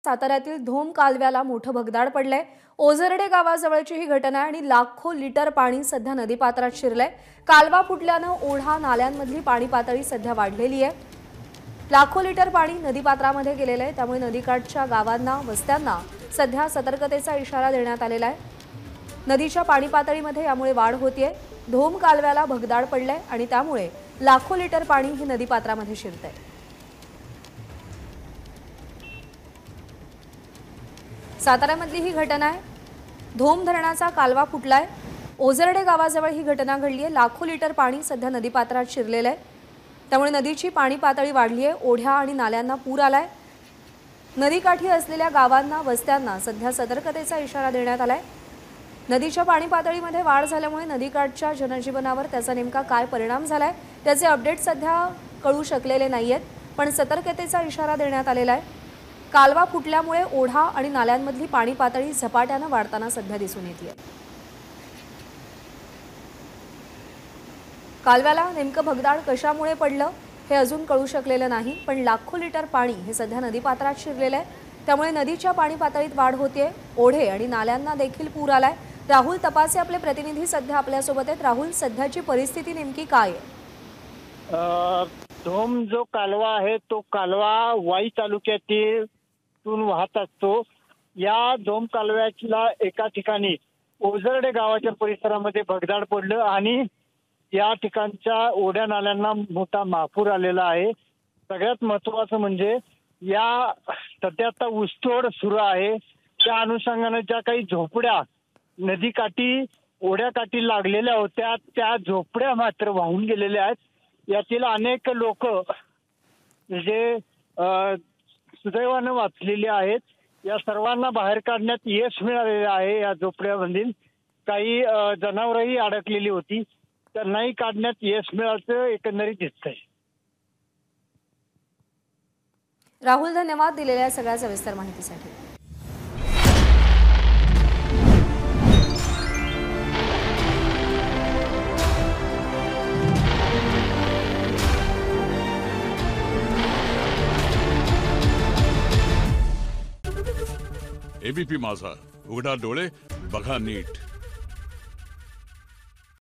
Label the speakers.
Speaker 1: साताऱ्यातील धोम कालव्याला मोठं भगदाड पडलंय। ओझरडे गावाजवळची ही घटना आहे आणि लाखो लिटर पाणी सध्या नदीपात्रात शिरलंय। कालवा फुटल्यानं ओढा नाल्यांमधली पाणी पातळी सध्या वाढलेली आहे। लाखो लिटर पाणी नदीपात्रामध्ये गेलेलं आहे, त्यामुळे नदीकाठच्या गावांना वस्त्यांना सध्या सतर्कतेचा इशारा देण्यात आलेला आहे। नदीच्या पाणी पातळीमध्ये यामुळे वाढ होतीये। धोम कालव्याला भगदाड पडलंय आणि त्यामुळे लाखो लिटर पाणी हे नदीपात्रामध्ये शिरतंय। साताऱ्यामधली ही घटना आहे। धोम धरणाचा कालवा फुटलाय। ओझरडे गावाजवळ ही घटना घडली आहे। लाखो लिटर पाणी सध्या नदीपात्रात शिरलेलं आहे, त्यामुळे नदीची पाणी पातळी वाढली आहे। ओढ्या आणि नाल्यांना पूर आलाय। नदीकाठी असलेल्या गावांना वस्त्यांना सध्या सतर्कतेचा इशारा देण्यात आलाय। नदीच्या पाणी पातळीमध्ये वाढ झाल्यामुळे नदीकाठच्या जनजीवनावर त्याचा नेमका काय परिणाम झालाय त्याचे अपडेट सध्या कळू शकलेले नाहीयेत, पण सतर्कतेचा इशारा देण्यात आलेला आहे। कालवा फुटल्यामुळे ओढा आणि नाल्यांमधली पाणी पातळी झपाट्याने वाढताना सध्या दिसून येते। कालव्याला नेमकं भगदाड कशामुळे पडलं हे अजून कळू शकलेलं नाही, पण लाखो लिटर पाणी हे सध्या नदीपात्रात शिरलेलं आहे, त्यामुळे नदीच्या पाणी पातळीत वाढ होते। ओढे आणि नाल्यांना देखील पूर आलाय। राहुल तपासे आपले प्रतिनिधी सध्या आपल्या सोबत आहेत। राहुल, सध्याची परिस्थिती नेमकी काय आहे?
Speaker 2: धोम जो कालवा आहे तो कालवा वाई तालुक्यातून वाहत असतो। या धोम कालव्याला एका ठिकाणी ओझरडे गावाच्या परिसरामध्ये भगदाड पडलं आणि या ठिकाणच्या ओढ्या नाल्यांना मोठा महापूर आलेला आहे। सगळ्यात महत्त्वाचं म्हणजे या सध्या आता ऊसतोड सुरू आहे, त्या अनुषंगाने ज्या काही झोपड्या नदीकाठी ओढ्याकाठी लागलेल्या होत्या त्या झोपड्या मात्र वाहून गेलेल्या आहेत। यातील अनेक लोक जे सुदैवानं वाचलेली आहेत। या सर्वांना बाहेर काढण्यात यश मिळालेलं आहे। या झोपड्यामधील काही जनावरही अडकलेली होती, त्यांनाही काढण्यात यश मिळालं एकंदरीत दिसतंय।
Speaker 1: राहुल, धन्यवाद दिलेल्या सगळ्या सविस्तर माहितीसाठी।
Speaker 3: एबीपी माझा, उघडा डोळे बघा नीट।